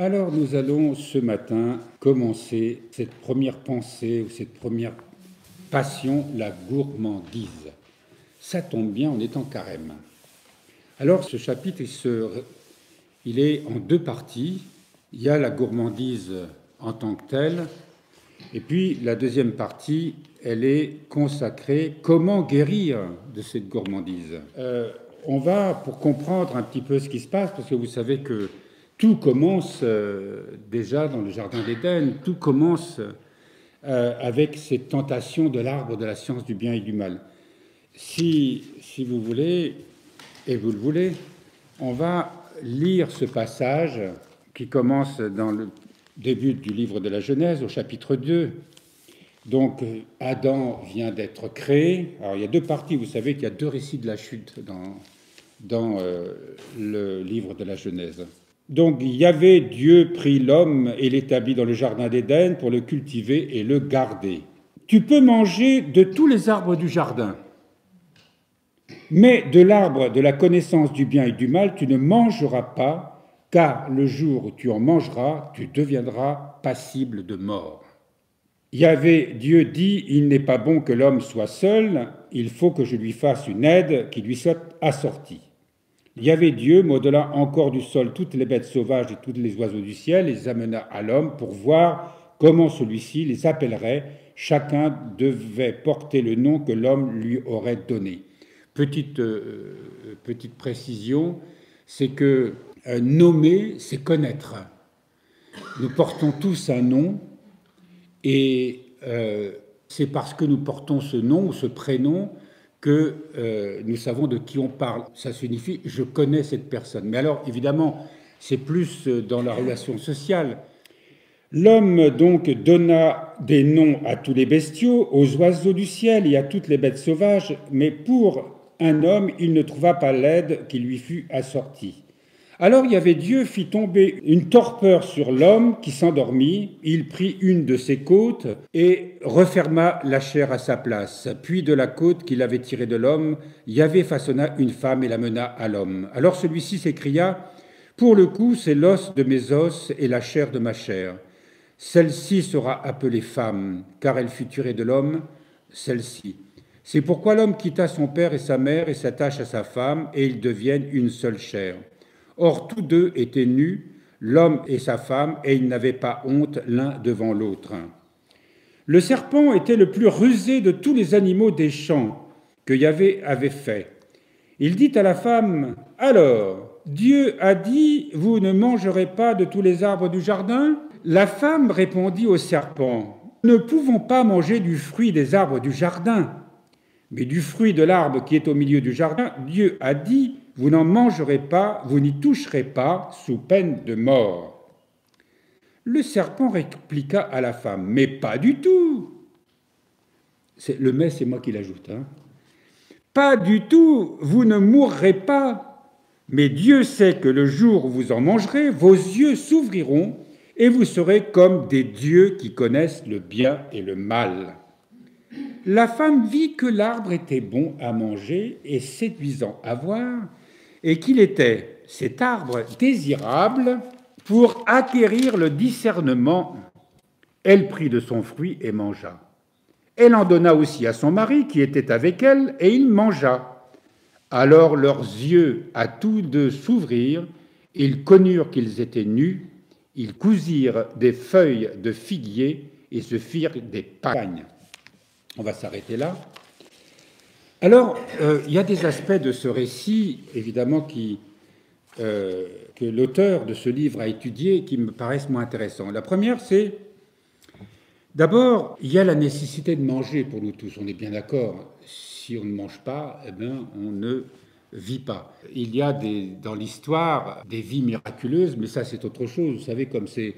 Alors nous allons ce matin commencer cette première pensée ou cette première passion, la gourmandise. Ça tombe bien, on est en carême. Alors ce chapitre, il est en deux parties. Il y a la gourmandise en tant que telle, et puis la deuxième partie, elle est consacrée comment guérir de cette gourmandise. On va, pour comprendre un petit peu ce qui se passe, parce que vous savez que tout commence déjà dans le Jardin d'Éden, tout commence avec cette tentation de l'arbre de la science du bien et du mal. Si vous voulez, et vous le voulez, on va lire ce passage qui commence dans le début du livre de la Genèse, au chapitre 2. Donc, Adam vient d'être créé. Alors, il y a deux parties. Vous savez qu'il y a deux récits de la chute dans le livre de la Genèse. Donc, Yahvé, Dieu, prit l'homme et l'établit dans le jardin d'Éden pour le cultiver et le garder. Tu peux manger de tous les arbres du jardin, mais de l'arbre de la connaissance du bien et du mal, tu ne mangeras pas, car le jour où tu en mangeras, tu deviendras passible de mort. Yahvé, Dieu dit, il n'est pas bon que l'homme soit seul, il faut que je lui fasse une aide qui lui soit assortie. Yahvé, Dieu, modela encore du sol toutes les bêtes sauvages et tous les oiseaux du ciel, les amena à l'homme pour voir comment celui-ci les appellerait. Chacun devait porter le nom que l'homme lui aurait donné. Petite précision, c'est que nommer, c'est connaître. Nous portons tous un nom, et c'est parce que nous portons ce nom ou ce prénom que nous savons de qui on parle. Ça signifie « je connais cette personne ». Mais alors, évidemment, c'est plus dans la relation sociale. L'homme donc donna des noms à tous les bestiaux, aux oiseaux du ciel et à toutes les bêtes sauvages, mais pour un homme, il ne trouva pas l'aide qui lui fut assortie. Alors Yahvé Dieu fit tomber une torpeur sur l'homme qui s'endormit. Il prit une de ses côtes et referma la chair à sa place. Puis de la côte qu'il avait tirée de l'homme, Yahvé façonna une femme et la mena à l'homme. Alors celui-ci s'écria, « Pour le coup, c'est l'os de mes os et la chair de ma chair. Celle-ci sera appelée femme, car elle fut tirée de l'homme, celle-ci. C'est pourquoi l'homme quitta son père et sa mère et s'attache à sa femme, et ils deviennent une seule chair. Or, tous deux étaient nus, l'homme et sa femme, et ils n'avaient pas honte l'un devant l'autre. Le serpent était le plus rusé de tous les animaux des champs que Yahvé avait fait. Il dit à la femme, « Alors, Dieu a dit, vous ne mangerez pas de tous les arbres du jardin ?» La femme répondit au serpent, « Nous ne pouvons pas manger du fruit des arbres du jardin, mais du fruit de l'arbre qui est au milieu du jardin, Dieu a dit, vous n'en mangerez pas, vous n'y toucherez pas, sous peine de mort. » Le serpent répliqua à la femme, « Mais pas du tout. » Le « mais », c'est moi qui l'ajoute. Pas du tout, vous ne mourrez pas. Mais Dieu sait que le jour où vous en mangerez, vos yeux s'ouvriront et vous serez comme des dieux qui connaissent le bien et le mal. La femme vit que l'arbre était bon à manger et séduisant à voir, et qu'il était, cet arbre, désirable pour acquérir le discernement. Elle prit de son fruit et mangea. Elle en donna aussi à son mari qui était avec elle, et il mangea. Alors leurs yeux à tous deux s'ouvrirent, ils connurent qu'ils étaient nus, ils cousirent des feuilles de figuier et se firent des pagnes. On va s'arrêter là. Alors, il y a des aspects de ce récit, évidemment, que l'auteur de ce livre a étudié, qui me paraissent moins intéressants. La première, c'est, d'abord, il y a la nécessité de manger pour nous tous, on est bien d'accord. Si on ne mange pas, eh bien, on ne vit pas. Il y a dans l'histoire des vies miraculeuses, mais ça, c'est autre chose. Vous savez, comme c'est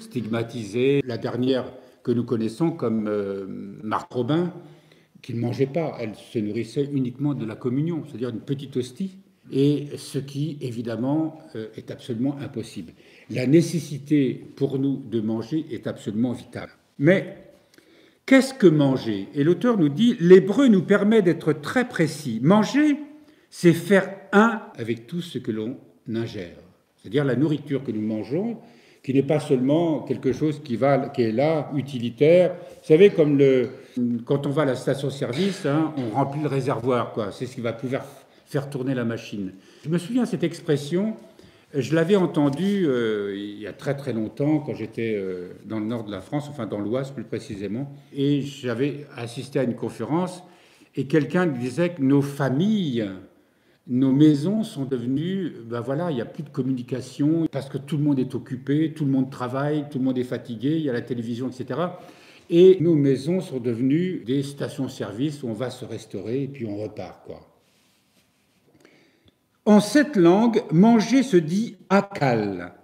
stigmatisé. La dernière que nous connaissons, comme Marthe Robin, qui ne mangeait pas, elle se nourrissait uniquement de la communion, c'est-à-dire une petite hostie, et ce qui, évidemment, est absolument impossible. La nécessité pour nous de manger est absolument vitale. Mais qu'est-ce que manger? Et l'auteur nous dit, l'hébreu nous permet d'être très précis. Manger, c'est faire un avec tout ce que l'on ingère. C'est-à-dire la nourriture que nous mangeons, qui n'est pas seulement quelque chose qui est là, utilitaire. Vous savez, comme quand on va à la station-service, hein, on remplit le réservoir, quoi. C'est ce qui va pouvoir faire tourner la machine. Je me souviens de cette expression, je l'avais entendue il y a très très longtemps, quand j'étais dans le nord de la France, enfin dans l'Oise plus précisément, et j'avais assisté à une conférence, et quelqu'un disait que nos familles, nos maisons sont devenues, ben voilà, il n'y a plus de communication parce que tout le monde est occupé, tout le monde travaille, tout le monde est fatigué, il y a la télévision, etc. Et nos maisons sont devenues des stations-service où on va se restaurer et puis on repart, quoi. En cette langue, manger se dit akal,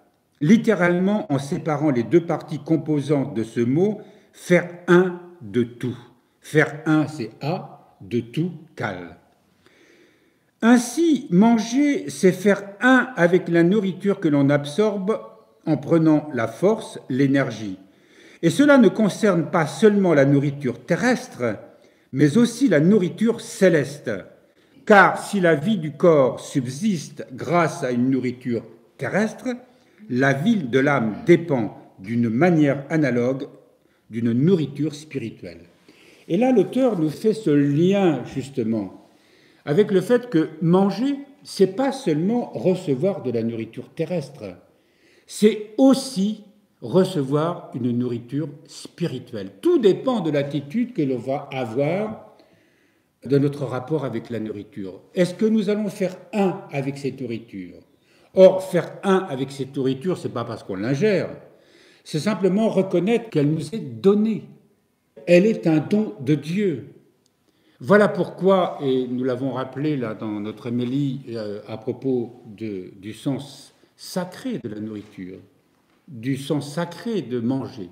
littéralement en séparant les deux parties composantes de ce mot, faire un de tout. Faire un, c'est a, de tout, kal. Ainsi, manger, c'est faire un avec la nourriture que l'on absorbe en prenant la force, l'énergie. Et cela ne concerne pas seulement la nourriture terrestre, mais aussi la nourriture céleste. Car si la vie du corps subsiste grâce à une nourriture terrestre, la vie de l'âme dépend d'une manière analogue d'une nourriture spirituelle. Et là, l'auteur nous fait ce lien, justement, avec le fait que manger, c'est pas seulement recevoir de la nourriture terrestre, c'est aussi recevoir une nourriture spirituelle. Tout dépend de l'attitude que l'on va avoir de notre rapport avec la nourriture. Est-ce que nous allons faire un avec cette nourriture? Or, faire un avec cette nourriture, c'est pas parce qu'on l'ingère, c'est simplement reconnaître qu'elle nous est donnée. Elle est un don de Dieu. Voilà pourquoi, et nous l'avons rappelé là dans notre homélie à propos du sens sacré de la nourriture, du sens sacré de manger.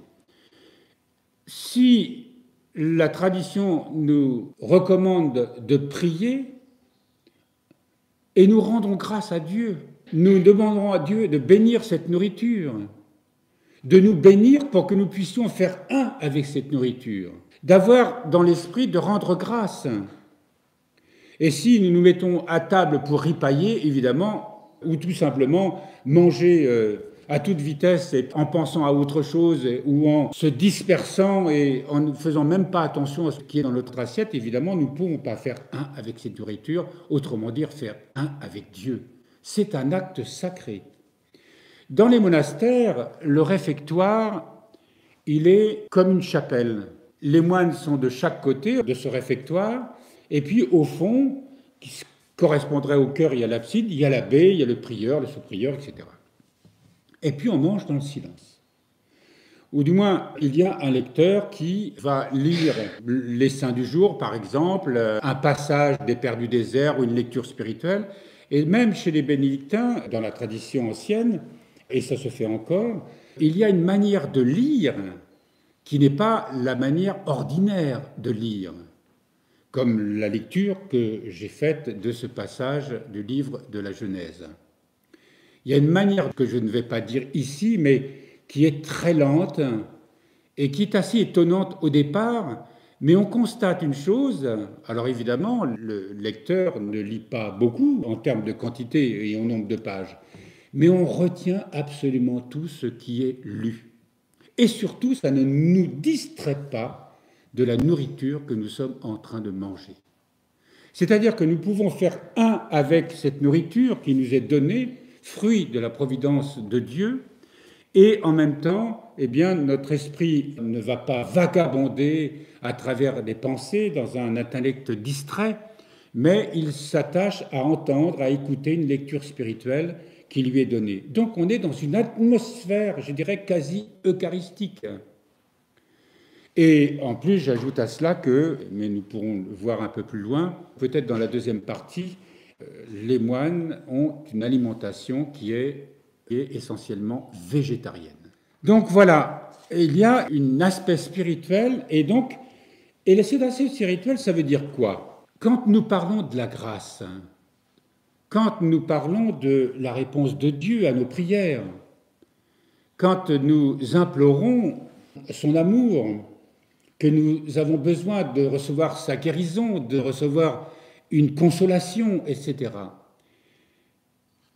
Si la tradition nous recommande de prier, et nous rendons grâce à Dieu, nous demanderons à Dieu de bénir cette nourriture, de nous bénir pour que nous puissions faire un avec cette nourriture, d'avoir dans l'esprit de rendre grâce. Et si nous nous mettons à table pour ripailler, évidemment, ou tout simplement manger à toute vitesse et en pensant à autre chose ou en se dispersant et en ne faisant même pas attention à ce qui est dans notre assiette, évidemment, nous ne pouvons pas faire un avec cette nourriture, autrement dire faire un avec Dieu. C'est un acte sacré. Dans les monastères, le réfectoire, il est comme une chapelle. Les moines sont de chaque côté de ce réfectoire, et puis au fond, qui correspondrait au chœur et à l'abside, il y a l'abbé, il y a le prieur, le sous-prieur, etc. Et puis on mange dans le silence. Ou du moins, il y a un lecteur qui va lire les saints du jour, par exemple, un passage des Pères du désert ou une lecture spirituelle. Et même chez les bénédictins, dans la tradition ancienne, et ça se fait encore, il y a une manière de lire qui n'est pas la manière ordinaire de lire, comme la lecture que j'ai faite de ce passage du livre de la Genèse. Il y a une manière que je ne vais pas dire ici, mais qui est très lente et qui est assez étonnante au départ, mais on constate une chose, alors évidemment, le lecteur ne lit pas beaucoup en termes de quantité et en nombre de pages, mais on retient absolument tout ce qui est lu. Et surtout, ça ne nous distrait pas de la nourriture que nous sommes en train de manger. C'est-à-dire que nous pouvons faire un avec cette nourriture qui nous est donnée, fruit de la providence de Dieu, et en même temps, eh bien, notre esprit ne va pas vagabonder à travers des pensées dans un intellect distrait, mais il s'attache à entendre, à écouter une lecture spirituelle qui lui est donnée. Donc on est dans une atmosphère, je dirais, quasi eucharistique. Et en plus, j'ajoute à cela que, mais nous pourrons le voir un peu plus loin, peut-être dans la deuxième partie, les moines ont une alimentation qui est essentiellement végétarienne. Donc voilà, il y a un aspect spirituel, et cet aspect spirituel, ça veut dire quoi? Quand nous parlons de la grâce, quand nous parlons de la réponse de Dieu à nos prières, quand nous implorons son amour, que nous avons besoin de recevoir sa guérison, de recevoir une consolation, etc.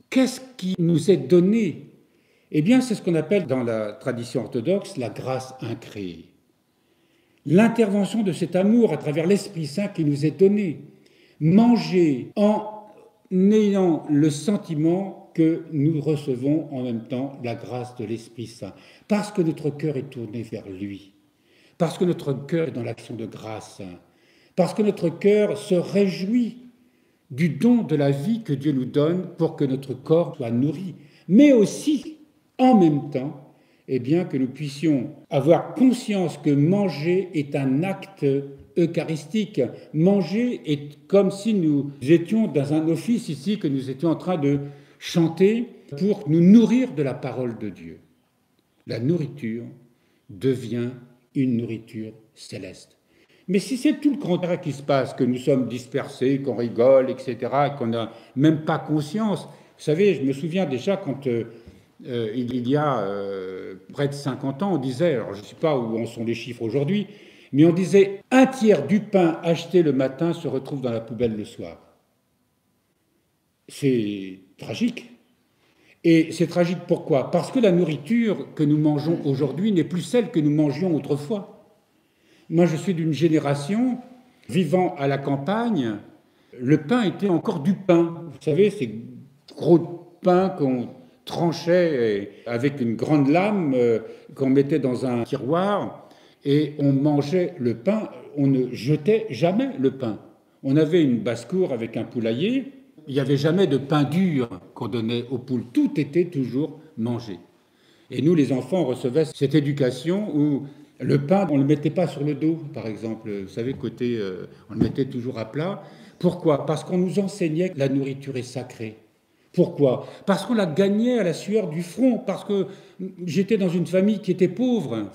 Qu'est-ce qui nous est donné? Eh bien, c'est ce qu'on appelle dans la tradition orthodoxe la grâce incréée. L'intervention de cet amour à travers l'Esprit Saint qui nous est donné. Manger en ayant le sentiment que nous recevons en même temps la grâce de l'Esprit Saint, parce que notre cœur est tourné vers lui, parce que notre cœur est dans l'action de grâce, parce que notre cœur se réjouit du don de la vie que Dieu nous donne pour que notre corps soit nourri, mais aussi, en même temps, eh bien, que nous puissions avoir conscience que manger est un acte eucharistique. Manger est comme si nous étions dans un office ici, que nous étions en train de chanter pour nous nourrir de la parole de Dieu. La nourriture devient une nourriture céleste. Mais si c'est tout le contraire qui se passe, que nous sommes dispersés, qu'on rigole, etc., qu'on n'a même pas conscience. Vous savez, je me souviens déjà quand il y a près de 50 ans, on disait, alors je ne sais pas où en sont les chiffres aujourd'hui, mais on disait un tiers du pain acheté le matin se retrouve dans la poubelle le soir. C'est tragique. Et c'est tragique pourquoi? Parce que la nourriture que nous mangeons aujourd'hui n'est plus celle que nous mangions autrefois. Moi, je suis d'une génération vivant à la campagne, le pain était encore du pain. Vous savez, ces gros pains qu'on tranchait avec une grande lame qu'on mettait dans un tiroir et on mangeait le pain, on ne jetait jamais le pain. On avait une basse-cour avec un poulailler, il n'y avait jamais de pain dur qu'on donnait aux poules, tout était toujours mangé. Et nous, les enfants, on recevait cette éducation où le pain, on ne le mettait pas sur le dos, par exemple. Vous savez, on le mettait toujours à plat. Pourquoi? Parce qu'on nous enseignait que la nourriture est sacrée. Pourquoi? Parce qu'on la gagnait à la sueur du front, parce que j'étais dans une famille qui était pauvre.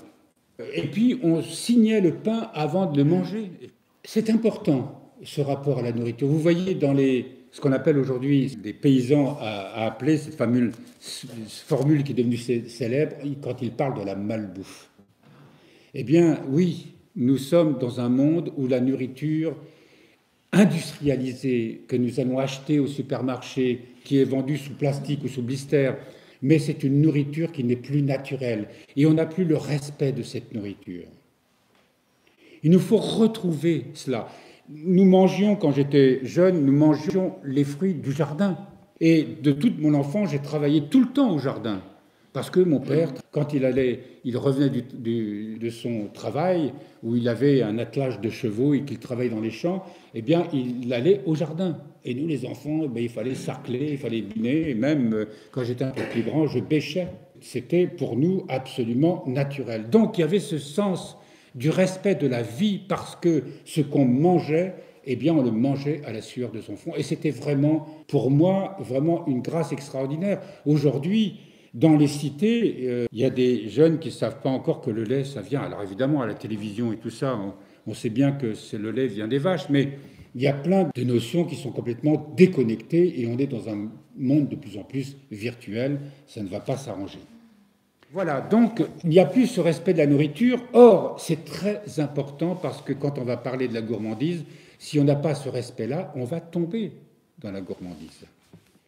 Et puis, on signait le pain avant de le manger. C'est important, ce rapport à la nourriture. Vous voyez dans ce qu'on appelle aujourd'hui, des paysans à appeler cette fameuse formule qui est devenue célèbre, quand ils parlent de la malbouffe. Eh bien, oui, nous sommes dans un monde où la nourriture industrialisée que nous allons acheter au supermarché, qui est vendue sous plastique ou sous blister, mais c'est une nourriture qui n'est plus naturelle. Et on n'a plus le respect de cette nourriture. Il nous faut retrouver cela. Nous mangions, quand j'étais jeune, nous mangions les fruits du jardin. Et de toute mon enfance, j'ai travaillé tout le temps au jardin. Parce que mon père, quand il revenait de son travail, où il avait un attelage de chevaux et qu'il travaillait dans les champs, eh bien, il allait au jardin. Et nous, les enfants, il fallait sarcler, il fallait biner, et même quand j'étais un peu plus grand, je bêchais. C'était pour nous absolument naturel. Donc, il y avait ce sens du respect de la vie, parce que ce qu'on mangeait, eh bien, on le mangeait à la sueur de son front. Et c'était vraiment, pour moi, vraiment une grâce extraordinaire. Aujourd'hui, dans les cités, il y a des jeunes qui ne savent pas encore que le lait, ça vient. Alors évidemment, à la télévision et tout ça, on sait bien que le lait vient des vaches, mais il y a plein de notions qui sont complètement déconnectées et on est dans un monde de plus en plus virtuel. Ça ne va pas s'arranger. Voilà, donc il n'y a plus ce respect de la nourriture. Or, c'est très important parce que quand on va parler de la gourmandise, si on n'a pas ce respect-là, on va tomber dans la gourmandise.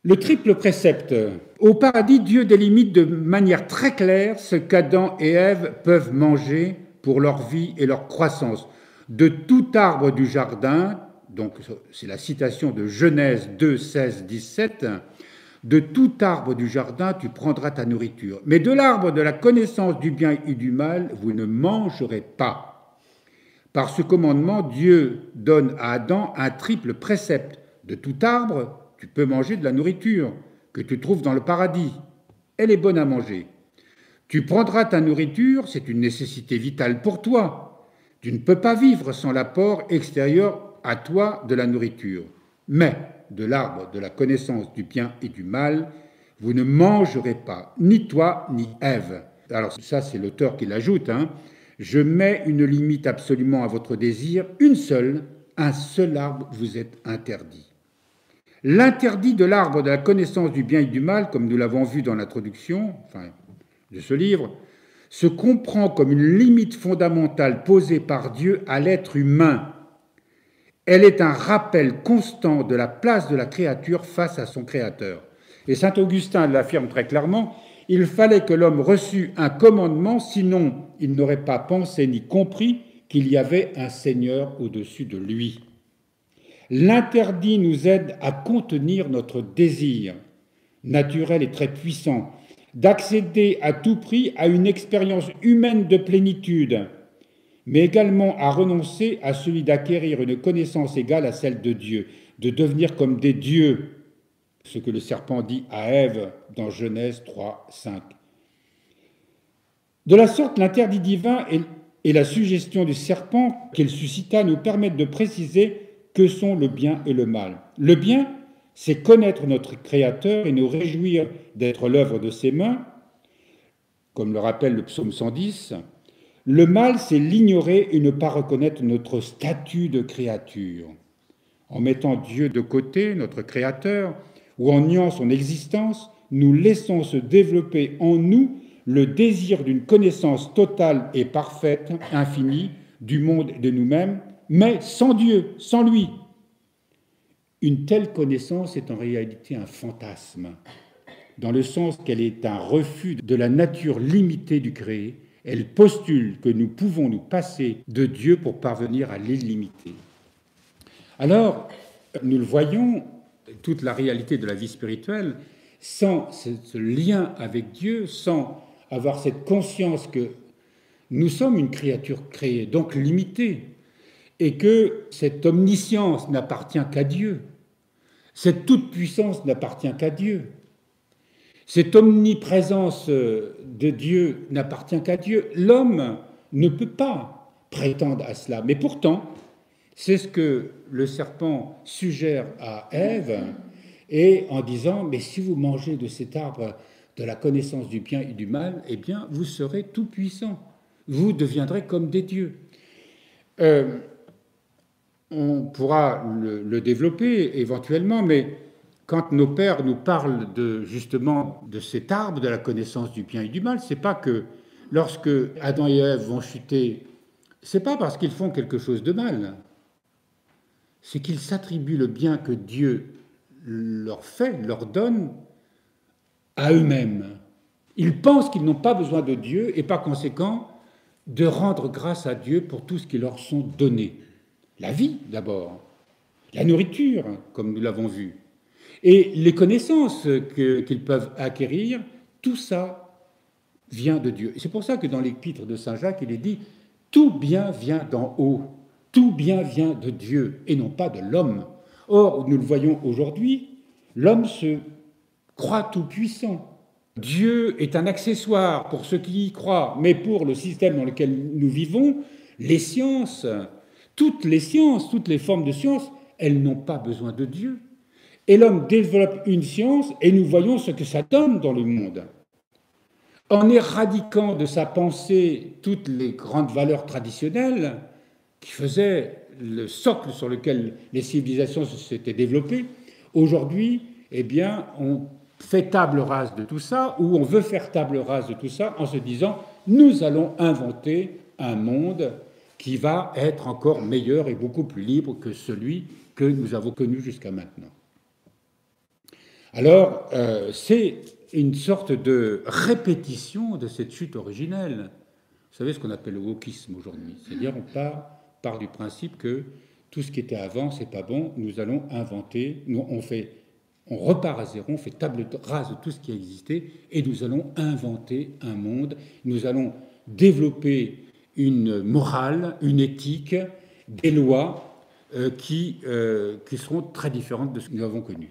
Le triple précepte. Au paradis, Dieu délimite de manière très claire ce qu'Adam et Ève peuvent manger pour leur vie et leur croissance. De tout arbre du jardin, donc c'est la citation de Genèse 2, 16, 17, de tout arbre du jardin tu prendras ta nourriture, mais de l'arbre de la connaissance du bien et du mal vous ne mangerez pas. Par ce commandement, Dieu donne à Adam un triple précepte. De tout arbre, tu peux manger de la nourriture que tu trouves dans le paradis. Elle est bonne à manger. Tu prendras ta nourriture, c'est une nécessité vitale pour toi. Tu ne peux pas vivre sans l'apport extérieur à toi de la nourriture. Mais de l'arbre de la connaissance du bien et du mal, vous ne mangerez pas, ni toi, ni Ève. Alors ça, c'est l'auteur qui l'ajoute. Je mets une limite absolument à votre désir, une seule, un seul arbre vous est interdit. L'interdit de l'arbre de la connaissance du bien et du mal, comme nous l'avons vu dans l'introduction de ce livre, se comprend comme une limite fondamentale posée par Dieu à l'être humain. Elle est un rappel constant de la place de la créature face à son Créateur. Et saint Augustin l'affirme très clairement, il fallait que l'homme reçût un commandement, sinon il n'aurait pas pensé ni compris qu'il y avait un Seigneur au-dessus de lui. L'interdit nous aide à contenir notre désir naturel et très puissant, d'accéder à tout prix à une expérience humaine de plénitude, mais également à renoncer à celui d'acquérir une connaissance égale à celle de Dieu, de devenir comme des dieux, ce que le serpent dit à Ève dans Genèse 3, 5. De la sorte, l'interdit divin et la suggestion du serpent qu'il suscita nous permettent de préciser que sont le bien et le mal. Le bien, c'est connaître notre Créateur et nous réjouir d'être l'œuvre de ses mains, comme le rappelle le psaume 110. Le mal, c'est l'ignorer et ne pas reconnaître notre statut de créature. En mettant Dieu de côté, notre Créateur, ou en niant son existence, nous laissons se développer en nous le désir d'une connaissance totale et parfaite, infinie, du monde et de nous-mêmes, mais sans Dieu, sans lui. Une telle connaissance est en réalité un fantasme, dans le sens qu'elle est un refus de la nature limitée du créé. Elle postule que nous pouvons nous passer de Dieu pour parvenir à l'illimité. Alors, nous le voyons, toute la réalité de la vie spirituelle, sans ce lien avec Dieu, sans avoir cette conscience que nous sommes une créature créée, donc limitée, et que cette omniscience n'appartient qu'à Dieu, cette toute-puissance n'appartient qu'à Dieu, cette omniprésence de Dieu n'appartient qu'à Dieu. L'homme ne peut pas prétendre à cela, mais pourtant, c'est ce que le serpent suggère à Ève, et en disant, mais si vous mangez de cet arbre de la connaissance du bien et du mal, eh bien, vous serez tout puissant. Vous deviendrez comme des dieux. On pourra le développer éventuellement, mais quand nos pères nous parlent justement de cet arbre de la connaissance du bien et du mal, c'est pas que lorsque Adam et Ève vont chuter, c'est pas parce qu'ils font quelque chose de mal, c'est qu'ils s'attribuent le bien que Dieu leur fait, leur donne à eux-mêmes. Ils pensent qu'ils n'ont pas besoin de Dieu et par conséquent de rendre grâce à Dieu pour tout ce qui leur sont donnés. La vie d'abord, la nourriture, comme nous l'avons vu, et les connaissances qu'ils peuvent acquérir, tout ça vient de Dieu. Et c'est pour ça que dans l'épître de Saint Jacques, il est dit « Tout bien vient d'en haut, tout bien vient de Dieu et non pas de l'homme ». Or, nous le voyons aujourd'hui, l'homme se croit tout-puissant. Dieu est un accessoire pour ceux qui y croient, mais pour le système dans lequel nous vivons, les sciences, toutes les formes de sciences, elles n'ont pas besoin de Dieu. Et l'homme développe une science et nous voyons ce que ça donne dans le monde. En éradiquant de sa pensée toutes les grandes valeurs traditionnelles qui faisaient le socle sur lequel les civilisations s'étaient développées, aujourd'hui, eh bien, on fait table rase de tout ça, ou on veut faire table rase de tout ça en se disant « nous allons inventer un monde qui va être encore meilleur et beaucoup plus libre que celui que nous avons connu jusqu'à maintenant ». Alors, c'est une sorte de répétition de cette chute originelle. Vous savez ce qu'on appelle le wokisme aujourd'hui, c'est-à-dire on part du principe que tout ce qui était avant, c'est pas bon, nous allons inventer, on repart à zéro, on fait table rase de tout ce qui a existé et nous allons inventer un monde, nous allons développer une morale, une éthique, des lois qui seront très différentes de ce que nous avons connu.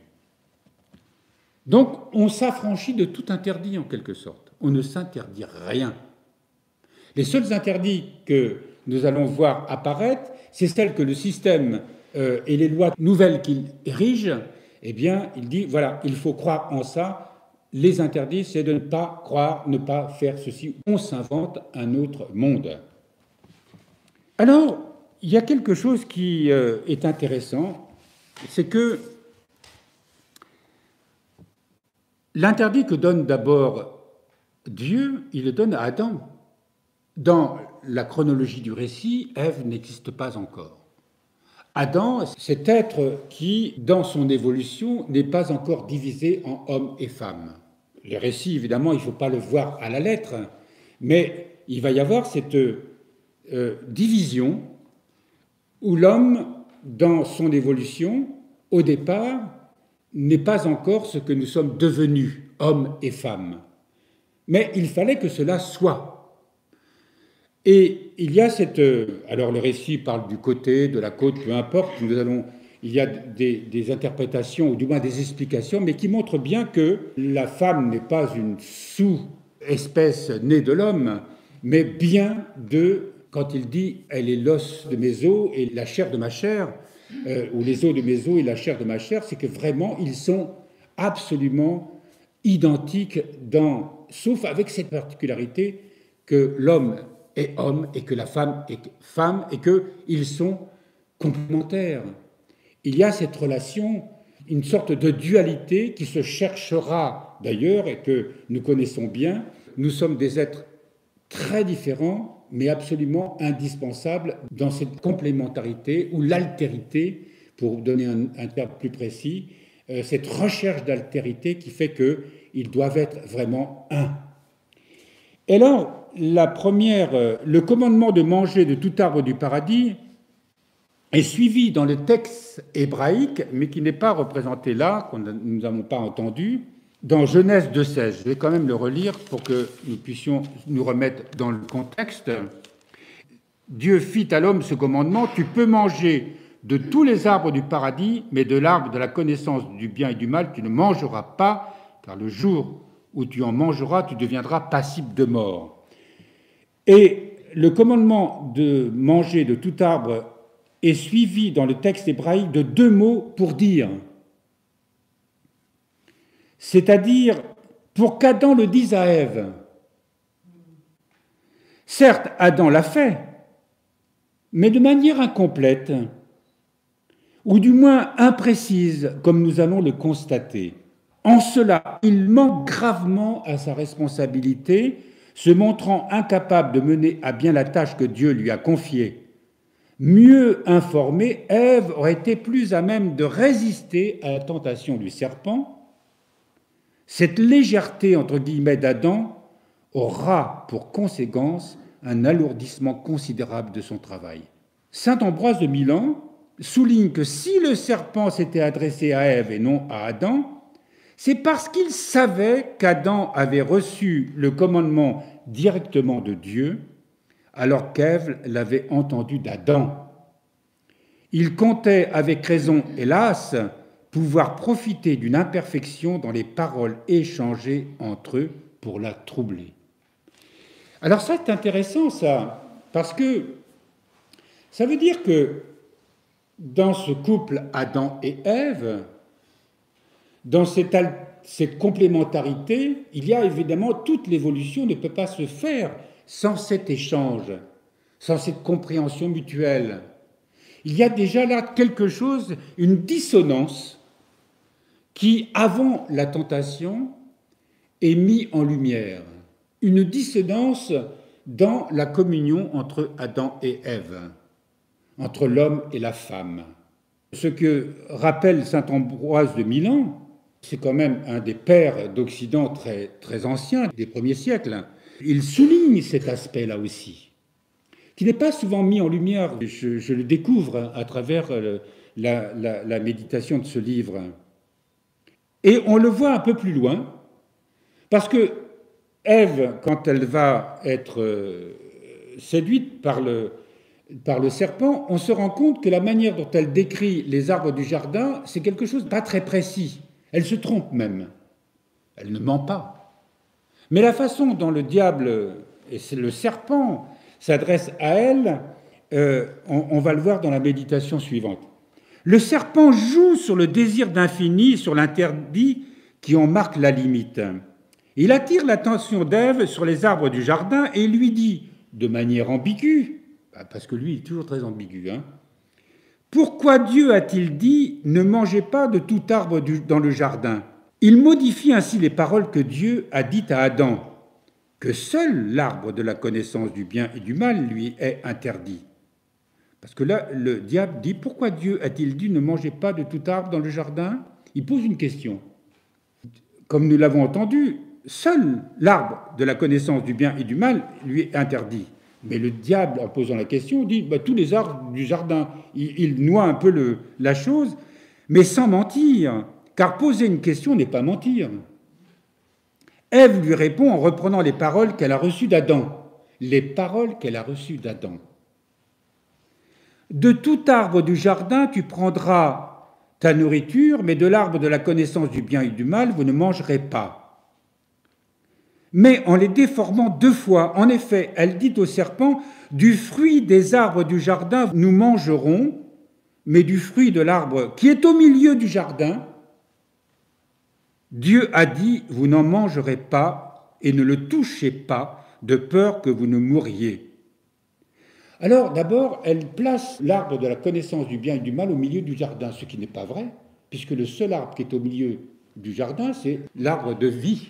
Donc, on s'affranchit de tout interdit en quelque sorte. On ne s'interdit rien. Les seuls interdits que nous allons voir apparaître, c'est celles que le système et les lois nouvelles qu'il érige, eh bien, il dit, voilà, il faut croire en ça. Les interdits, c'est de ne pas croire, ne pas faire ceci. On s'invente un autre monde. Alors, il y a quelque chose qui est intéressant, c'est que l'interdit que donne d'abord Dieu, il le donne à Adam. Dans la chronologie du récit, Ève n'existe pas encore. Adam, cet être qui, dans son évolution, n'est pas encore divisé en homme et femme. les récits, évidemment, il ne faut pas le voir à la lettre, mais il va y avoir cette division où l'homme, dans son évolution, au départ, n'est pas encore ce que nous sommes devenus, hommes et femmes. Mais il fallait que cela soit. Et il y a cette... alors le récit parle du côté, de la côte, peu importe, il y a des interprétations, ou du moins des explications, mais qui montrent bien que la femme n'est pas une sous-espèce née de l'homme, mais bien de, quand il dit « elle est l'os de mes os et la chair de ma chair », ou les os de mes os et la chair de ma chair, c'est que vraiment ils sont absolument identiques, sauf avec cette particularité que l'homme est homme et que la femme est femme et qu'ils sont complémentaires. Il y a cette relation, une sorte de dualité qui se cherchera d'ailleurs et que nous connaissons bien. Nous sommes des êtres très différents, mais absolument indispensables dans cette complémentarité ou l'altérité, pour donner un terme plus précis, cette recherche d'altérité qui fait qu'ils doivent être vraiment un. Et alors, le commandement de manger de tout arbre du paradis est suivi dans le texte hébraïque, mais qui n'est pas représenté là, que nous n'avons pas entendu, dans Genèse 2,16. Je vais quand même le relire pour que nous puissions nous remettre dans le contexte. Dieu fit à l'homme ce commandement, tu peux manger de tous les arbres du paradis, mais de l'arbre de la connaissance du bien et du mal, tu ne mangeras pas, car le jour où tu en mangeras, tu deviendras passible de mort. Et le commandement de manger de tout arbre est suivi dans le texte hébraïque de 2 mots pour dire. C'est-à-dire, pour qu'Adam le dise à Ève. Certes, Adam l'a fait, mais de manière incomplète, ou du moins imprécise, comme nous allons le constater. En cela, il manque gravement à sa responsabilité, se montrant incapable de mener à bien la tâche que Dieu lui a confiée. Mieux informée, Ève aurait été plus à même de résister à la tentation du serpent. Cette légèreté, entre guillemets, d'Adam aura pour conséquence un alourdissement considérable de son travail. Saint Ambroise de Milan souligne que si le serpent s'était adressé à Ève et non à Adam, c'est parce qu'il savait qu'Adam avait reçu le commandement directement de Dieu, alors qu'Ève l'avait entendu d'Adam. Il comptait avec raison, hélas, pouvoir profiter d'une imperfection dans les paroles échangées entre eux pour la troubler. Alors ça, c'est intéressant, ça, parce que ça veut dire que dans ce couple Adam et Ève, dans cette complémentarité, il y a évidemment toute l'évolution ne peut pas se faire sans cet échange, sans cette compréhension mutuelle. Il y a déjà là quelque chose, une dissonance qui, avant la tentation, est mise en lumière. Une dissonance dans la communion entre Adam et Ève, entre l'homme et la femme. Ce que rappelle saint Ambroise de Milan, c'est quand même un des pères d'Occident très, très anciens, des premiers siècles. Il souligne cet aspect-là aussi, qui n'est pas souvent mis en lumière. Je le découvre à travers la méditation de ce livre. Et on le voit un peu plus loin, parce que Ève, quand elle va être séduite par le serpent, on se rend compte que la manière dont elle décrit les arbres du jardin, c'est quelque chose de pas très précis. Elle se trompe même. Elle ne ment pas. Mais la façon dont le diable, et c'est le serpent, s'adresse à elle, on va le voir dans la méditation suivante. Le serpent joue sur le désir d'infini, sur l'interdit qui en marque la limite. Il attire l'attention d'Ève sur les arbres du jardin et lui dit, de manière ambiguë, parce que lui il est toujours très ambigu, pourquoi Dieu a-t-il dit « Ne mangez pas de tout arbre dans le jardin » Il modifie ainsi les paroles que Dieu a dites à Adam, que seul l'arbre de la connaissance du bien et du mal lui est interdit. Parce que là, le diable dit « Pourquoi Dieu a-t-il dit « Ne mangez pas de tout arbre dans le jardin » Il pose une question. Comme nous l'avons entendu, seul l'arbre de la connaissance du bien et du mal lui est interdit. Mais le diable, en posant la question, dit tous les arbres du jardin. Il noie un peu la chose, mais sans mentir, car poser une question n'est pas mentir. Ève lui répond en reprenant les paroles qu'elle a reçues d'Adam. Les paroles qu'elle a reçues d'Adam. De tout arbre du jardin, tu prendras ta nourriture, mais de l'arbre de la connaissance du bien et du mal, vous ne mangerez pas. Mais en les déformant deux fois, en effet, elle dit au serpent, du fruit des arbres du jardin, nous mangerons, mais du fruit de l'arbre qui est au milieu du jardin, Dieu a dit, vous n'en mangerez pas et ne le touchez pas, de peur que vous ne mouriez. Alors, d'abord, elle place l'arbre de la connaissance du bien et du mal au milieu du jardin, ce qui n'est pas vrai, puisque le seul arbre qui est au milieu du jardin, c'est l'arbre de vie.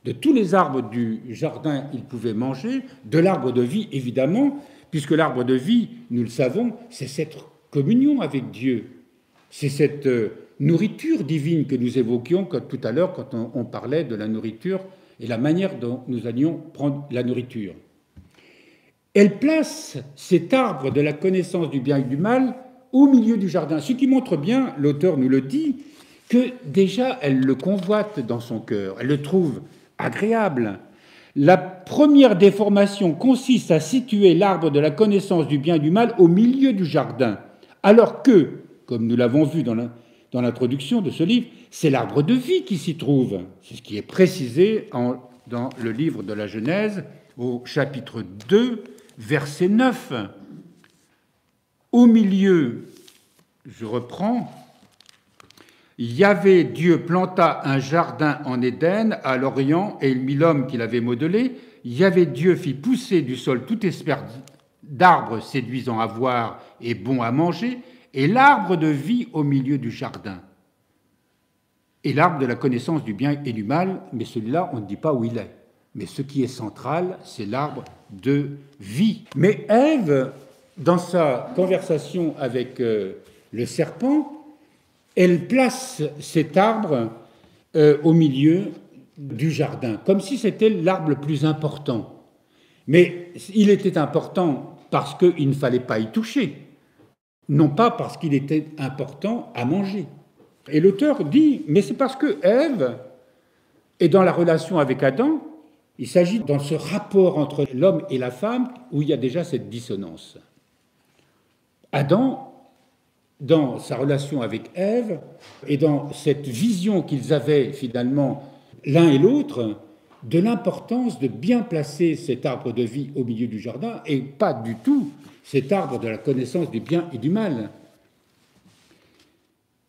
De tous les arbres du jardin, il pouvait manger, de l'arbre de vie, évidemment, puisque l'arbre de vie, nous le savons, c'est cette communion avec Dieu. C'est cette nourriture divine que nous évoquions tout à l'heure quand on parlait de la nourriture et la manière dont nous allions prendre la nourriture. Elle place cet arbre de la connaissance du bien et du mal au milieu du jardin, ce qui montre bien, l'auteur nous le dit, que déjà elle le convoite dans son cœur, elle le trouve agréable. La première déformation consiste à situer l'arbre de la connaissance du bien et du mal au milieu du jardin, alors que, comme nous l'avons vu dans l'introduction de ce livre, c'est l'arbre de vie qui s'y trouve. C'est ce qui est précisé dans le livre de la Genèse, au chapitre 2, verset 9. Au milieu, je reprends, Yahvé, Dieu, planta un jardin en Éden, à l'Orient, et il mit l'homme qu'il avait modelé. Yahvé, Dieu, fit pousser du sol toute espèce d'arbres séduisants à voir et bons à manger, et l'arbre de vie au milieu du jardin. Et l'arbre de la connaissance du bien et du mal, mais celui-là, on ne dit pas où il est. Mais ce qui est central, c'est l'arbre de vie. Mais Ève, dans sa conversation avec le serpent, elle place cet arbre au milieu du jardin, comme si c'était l'arbre le plus important. Mais il était important parce qu'il ne fallait pas y toucher, non pas parce qu'il était important à manger. Et l'auteur dit, mais c'est parce que Ève est dans la relation avec Adam, il s'agit dans ce rapport entre l'homme et la femme où il y a déjà cette dissonance. Adam, dans sa relation avec Ève, et dans cette vision qu'ils avaient finalement l'un et l'autre, de l'importance de bien placer cet arbre de vie au milieu du jardin, et pas du tout cet arbre de la connaissance du bien et du mal.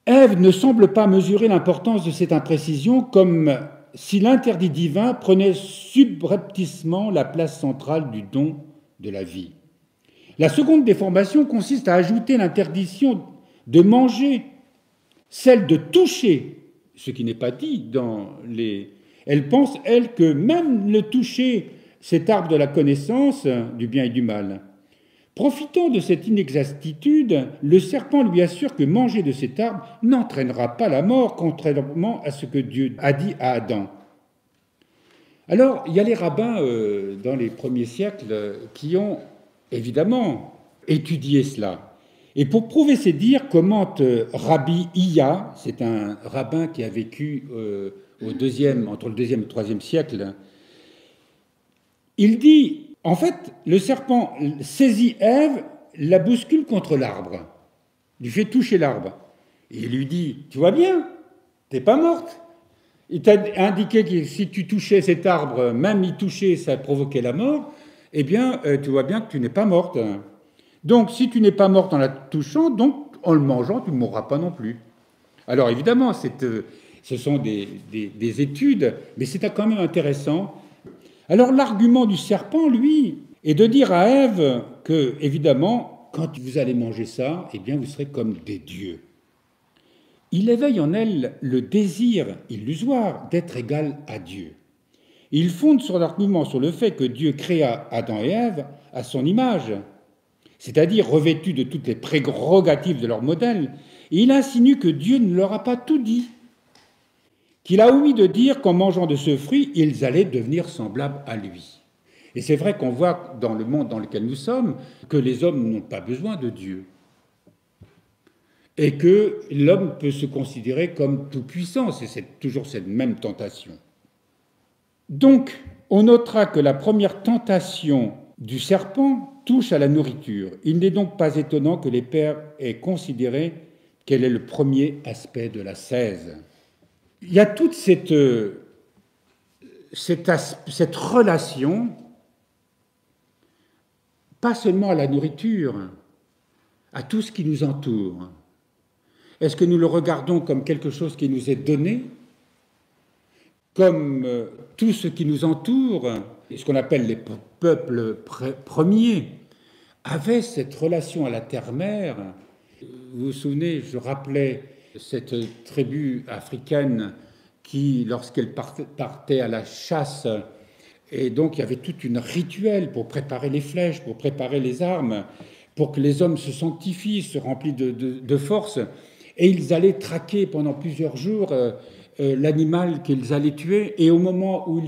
Ève ne semble pas mesurer l'importance de cette imprécision, comme si l'interdit divin prenait subrepticement la place centrale du don de la vie. La seconde déformation consiste à ajouter l'interdiction de manger, celle de toucher, ce qui n'est pas dit dans les... Elle pense, elle, que même le toucher, cet arbre de la connaissance du bien et du mal. Profitant de cette inexactitude, le serpent lui assure que manger de cet arbre n'entraînera pas la mort, contrairement à ce que Dieu a dit à Adam. Alors, il y a les rabbins dans les premiers siècles qui ont évidemment étudié cela. Et pour prouver ces dires, commente Rabbi Iya, c'est un rabbin qui a vécu entre le 2e et le 3e siècle. Il dit, en fait, le serpent saisit Ève, la bouscule contre l'arbre, lui fait toucher l'arbre. Et il lui dit, tu vois bien, t'es pas morte. Il t'a indiqué que si tu touchais cet arbre, même y toucher, ça provoquait la mort. Eh bien, tu vois bien que tu n'es pas morte. Donc, si tu n'es pas morte en la touchant, donc en le mangeant, tu ne mourras pas non plus. Alors, évidemment, ce sont des études, mais c'est quand même intéressant. Alors, l'argument du serpent, lui, est de dire à Ève que, évidemment, quand vous allez manger ça, eh bien, vous serez comme des dieux. Il éveille en elle le désir illusoire d'être égal à Dieu. Il fonde son argument sur le fait que Dieu créa Adam et Ève à son image, c'est-à-dire revêtus de toutes les prérogatives de leur modèle, et il insinue que Dieu ne leur a pas tout dit. qu'il a ouï de dire qu'en mangeant de ce fruit, ils allaient devenir semblables à lui. Et c'est vrai qu'on voit dans le monde dans lequel nous sommes que les hommes n'ont pas besoin de Dieu. Et que l'homme peut se considérer comme tout-puissant. C'est toujours cette même tentation. Donc, on notera que la première tentation du serpent touche à la nourriture. Il n'est donc pas étonnant que les pères aient considéré quel est le premier aspect de l'ascèse. Il y a toute cette relation, pas seulement à la nourriture, à tout ce qui nous entoure. Est-ce que nous le regardons comme quelque chose qui nous est donné, comme tout ce qui nous entoure, ce qu'on appelle les peuples premiers, avaient cette relation à la terre-mère? Vous vous souvenez, je rappelais cette tribu africaine qui, lorsqu'elle partait à la chasse, et donc il y avait tout un rituel pour préparer les flèches, pour préparer les armes, pour que les hommes se sanctifient, se remplissent de force, et ils allaient traquer pendant plusieurs jours l'animal qu'ils allaient tuer, et au moment où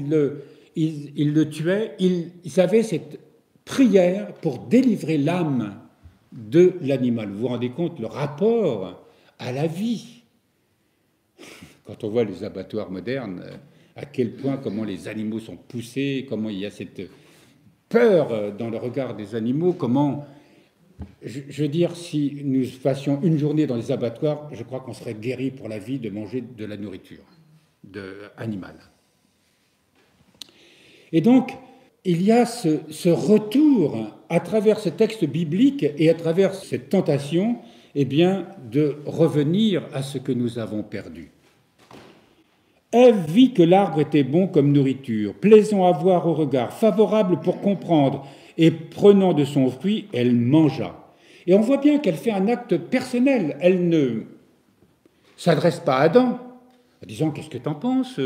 ils le tuaient, ils avaient cette prière pour délivrer l'âme de l'animal. Vous vous rendez compte le rapport à la vie? Quand on voit les abattoirs modernes, à quel point, comment les animaux sont poussés, comment il y a cette peur dans le regard des animaux, comment, je veux dire, si nous fassions une journée dans les abattoirs, je crois qu'on serait guéri pour la vie de manger de la nourriture animale. Et donc, il y a ce retour à travers ce texte biblique et à travers cette tentation, eh bien, de revenir à ce que nous avons perdu. Ève vit que l'arbre était bon comme nourriture, plaisant à voir au regard, favorable pour comprendre, et prenant de son fruit, elle mangea. Et on voit bien qu'elle fait un acte personnel. Elle ne s'adresse pas à Adam, en disant « Qu'est-ce que tu en penses ?»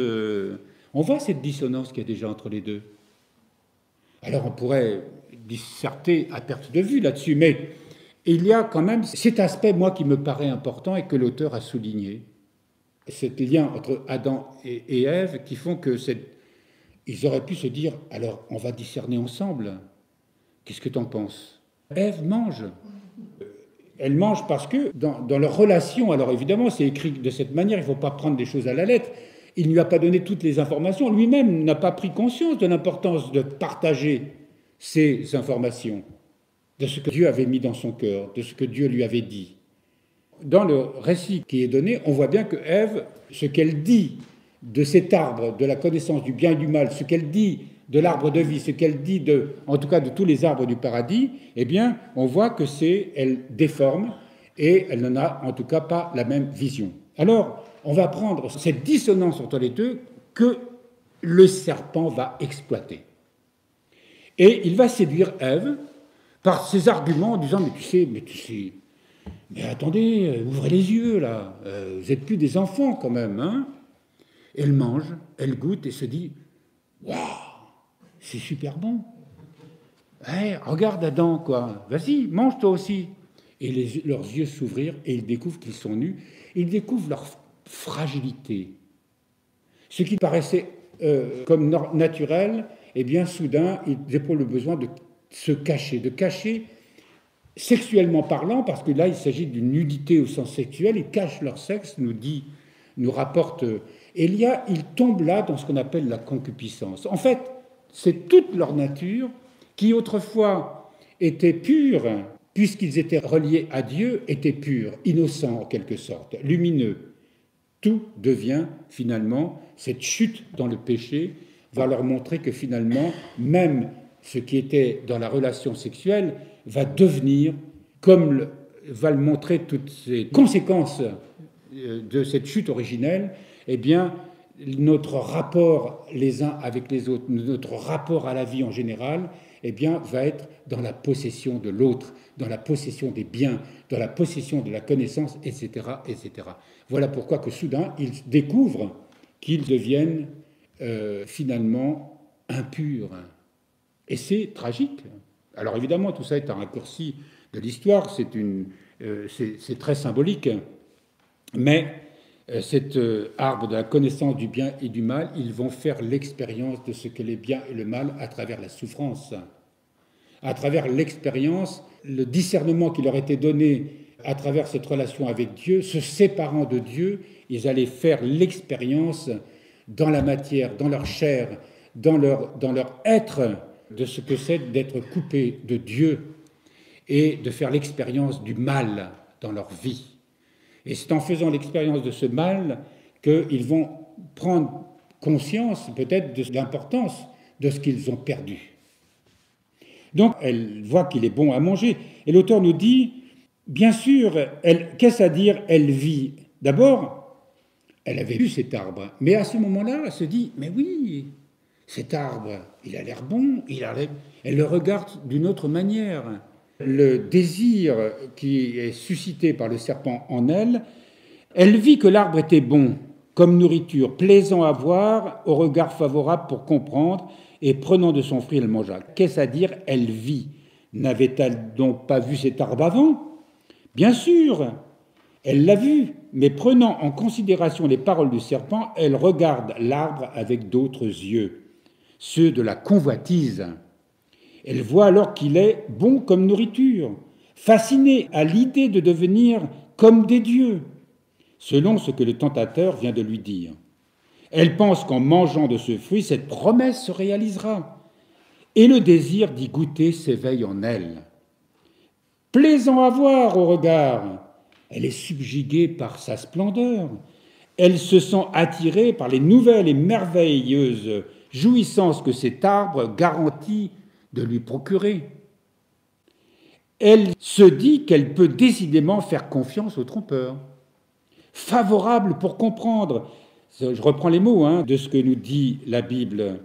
On voit cette dissonance qu'il y a déjà entre les deux. Alors on pourrait disserter à perte de vue là-dessus, mais il y a quand même cet aspect, moi, qui me paraît important et que l'auteur a souligné. Cet lien entre Adam et Ève qui font que ils auraient pu se dire, alors on va discerner ensemble. Qu'est-ce que tu en penses? Ève mange. Elle mange parce que dans leur relation, alors évidemment c'est écrit de cette manière, il ne faut pas prendre des choses à la lettre, il ne lui a pas donné toutes les informations, lui-même n'a pas pris conscience de l'importance de partager ces informations, de ce que Dieu avait mis dans son cœur, de ce que Dieu lui avait dit. Dans le récit qui est donné, on voit bien que Ève, ce qu'elle dit de cet arbre, de la connaissance du bien et du mal, ce qu'elle dit de l'arbre de vie, ce qu'elle dit en tout cas de tous les arbres du paradis, eh bien, on voit que elle déforme et elle n'en a en tout cas pas la même vision. Alors, on va prendre cette dissonance entre les deux que le serpent va exploiter. Et il va séduire Ève par ses arguments en disant « mais tu sais, mais attendez, ouvrez les yeux là, vous n'êtes plus des enfants quand même, hein ?» Elle mange, elle goûte et se dit « waouh, c'est super bon. Hey, regarde Adam, quoi, vas-y, mange toi aussi. » Et leurs yeux s'ouvrirent et ils découvrent qu'ils sont nus, ils découvrent leur fragilité. Ce qui paraissait comme naturel, eh bien soudain, ils éprouvent le besoin de se cacher, sexuellement parlant, parce que là, il s'agit d'une nudité au sens sexuel, ils cachent leur sexe, nous rapporte Élia, ils tombent là dans ce qu'on appelle la concupiscence. En fait, c'est toute leur nature qui autrefois était pure, puisqu'ils étaient reliés à Dieu, était pure, innocent en quelque sorte, lumineux. Tout devient finalement, cette chute dans le péché va leur montrer que finalement, même ce qui était dans la relation sexuelle va devenir, comme va le montrer toutes ces conséquences de cette chute originelle, eh bien, notre rapport les uns avec les autres, notre rapport à la vie en général, eh bien, va être dans la possession de l'autre, dans la possession des biens, dans la possession de la connaissance, etc., etc. Voilà pourquoi que soudain, ils découvrent qu'ils deviennent finalement impurs. Et c'est tragique. Alors évidemment, tout ça est un raccourci de l'histoire, c'est très symbolique, mais cet arbre de la connaissance du bien et du mal, ils vont faire l'expérience de ce que les biens et le mal à travers la souffrance, à travers l'expérience, le discernement qui leur était donné à travers cette relation avec Dieu, se séparant de Dieu, ils allaient faire l'expérience dans la matière, dans leur chair, dans leur être, de ce que c'est d'être coupé de Dieu et de faire l'expérience du mal dans leur vie. Et c'est en faisant l'expérience de ce mal qu'ils vont prendre conscience peut-être de l'importance de ce qu'ils ont perdu. Donc elle voit qu'il est bon à manger. Et l'auteur nous dit, bien sûr, qu'est-ce à dire elle vit? D'abord, elle avait vu cet arbre, mais à ce moment-là, elle se dit, mais oui, cet arbre, il a l'air bon, elle le regarde d'une autre manière. Le désir qui est suscité par le serpent en elle, elle vit que l'arbre était bon, comme nourriture, plaisant à voir, au regard favorable pour comprendre, et prenant de son fruit, elle mangea. Qu'est-ce à dire elle vit? N'avait-elle donc pas vu cet arbre avant? Bien sûr, elle l'a vu, mais prenant en considération les paroles du serpent, elle regarde l'arbre avec d'autres yeux, ceux de la convoitise. Elle voit alors qu'il est bon comme nourriture, fascinée à l'idée de devenir comme des dieux, selon ce que le tentateur vient de lui dire. Elle pense qu'en mangeant de ce fruit, cette promesse se réalisera, et le désir d'y goûter s'éveille en elle. Plaisant à voir au regard, elle est subjuguée par sa splendeur, elle se sent attirée par les nouvelles et merveilleuses jouissances que cet arbre garantit de lui procurer. Elle se dit qu'elle peut décidément faire confiance au trompeur, favorable pour comprendre, je reprends les mots de ce que nous dit la Bible,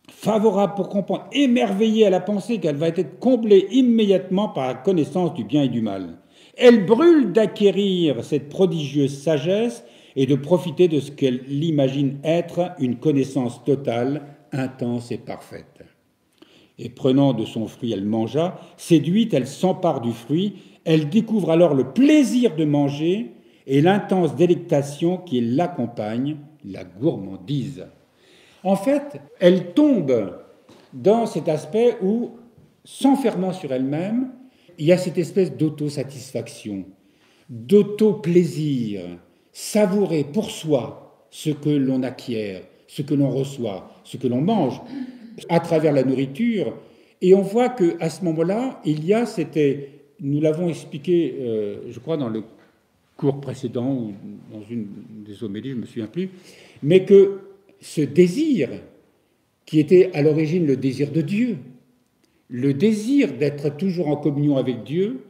favorable pour comprendre, émerveillée à la pensée qu'elle va être comblée immédiatement par la connaissance du bien et du mal. Elle brûle d'acquérir cette prodigieuse sagesse et de profiter de ce qu'elle imagine être une connaissance totale, intense et parfaite. Et prenant de son fruit, elle mangea. Séduite, elle s'empare du fruit. Elle découvre alors le plaisir de manger et l'intense délectation qui l'accompagne, la gourmandise. En fait, elle tombe dans cet aspect où, s'enfermant sur elle-même, il y a cette espèce d'autosatisfaction, d'auto-plaisir, savourer pour soi ce que l'on acquiert, ce que l'on reçoit, ce que l'on mange, à travers la nourriture, et on voit qu'à ce moment-là, il y a, nous l'avons expliqué, je crois, dans le cours précédent, ou dans une des homélies, je ne me souviens plus, mais que ce désir, qui était à l'origine le désir de Dieu, le désir d'être toujours en communion avec Dieu,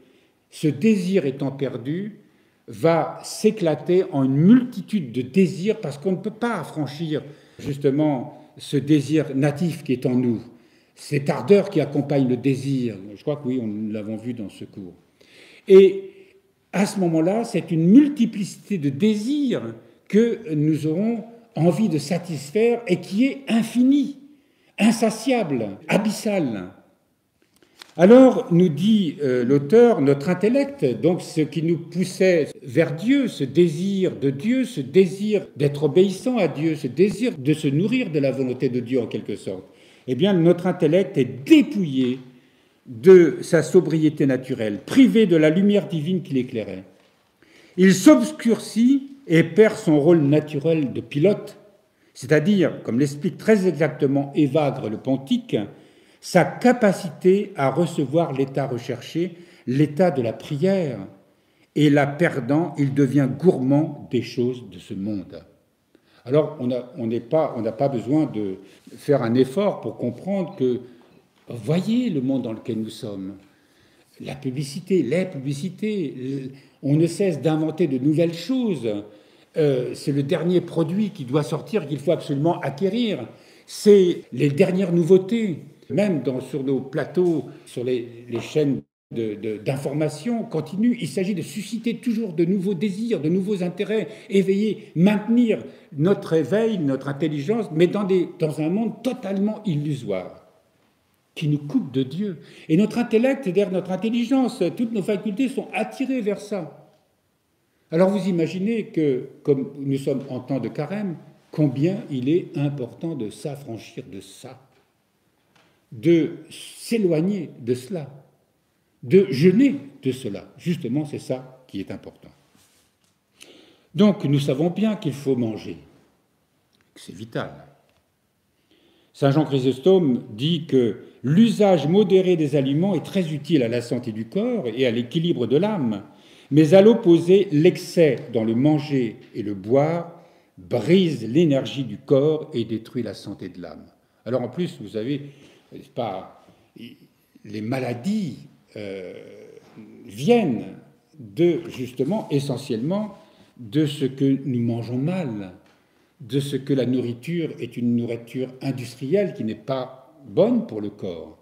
ce désir étant perdu, va s'éclater en une multitude de désirs, parce qu'on ne peut pas affranchir justement ce désir natif qui est en nous, cette ardeur qui accompagne le désir. Je crois que oui, nous l'avons vu dans ce cours. Et à ce moment-là, c'est une multiplicité de désirs que nous aurons envie de satisfaire et qui est infinie, insatiable, abyssale. Alors, nous dit l'auteur, notre intellect, donc ce qui nous poussait vers Dieu, ce désir de Dieu, ce désir d'être obéissant à Dieu, ce désir de se nourrir de la volonté de Dieu en quelque sorte, eh bien notre intellect est dépouillé de sa sobriété naturelle, privé de la lumière divine qui l'éclairait. Il s'obscurcit et perd son rôle naturel de pilote, c'est-à-dire, comme l'explique très exactement Évagre le Pontique, sa capacité à recevoir l'état recherché, l'état de la prière, et la perdant, il devient gourmand des choses de ce monde. Alors, on n'a pas besoin de faire un effort pour comprendre que, voyez le monde dans lequel nous sommes, la publicité, les publicités, on ne cesse d'inventer de nouvelles choses. C'est le dernier produit qui doit sortir, qu'il faut absolument acquérir. C'est les dernières nouveautés. Même sur nos plateaux, sur les chaînes d'information continue, il s'agit de susciter toujours de nouveaux désirs, de nouveaux intérêts, éveiller, maintenir notre éveil, notre intelligence, mais dans un monde totalement illusoire, qui nous coupe de Dieu. Et notre intellect, c'est-à-dire notre intelligence, toutes nos facultés sont attirées vers ça. Alors vous imaginez que, comme nous sommes en temps de carême, combien il est important de s'affranchir de ça, de s'éloigner de cela, de jeûner de cela. Justement, c'est ça qui est important. Donc, nous savons bien qu'il faut manger, que c'est vital. Saint Jean Chrysostome dit que l'usage modéré des aliments est très utile à la santé du corps et à l'équilibre de l'âme, mais à l'opposé, l'excès dans le manger et le boire brise l'énergie du corps et détruit la santé de l'âme. Alors en plus, vous savez, les maladies viennent justement, essentiellement, de ce que nous mangeons mal, de ce que la nourriture est une nourriture industrielle qui n'est pas bonne pour le corps.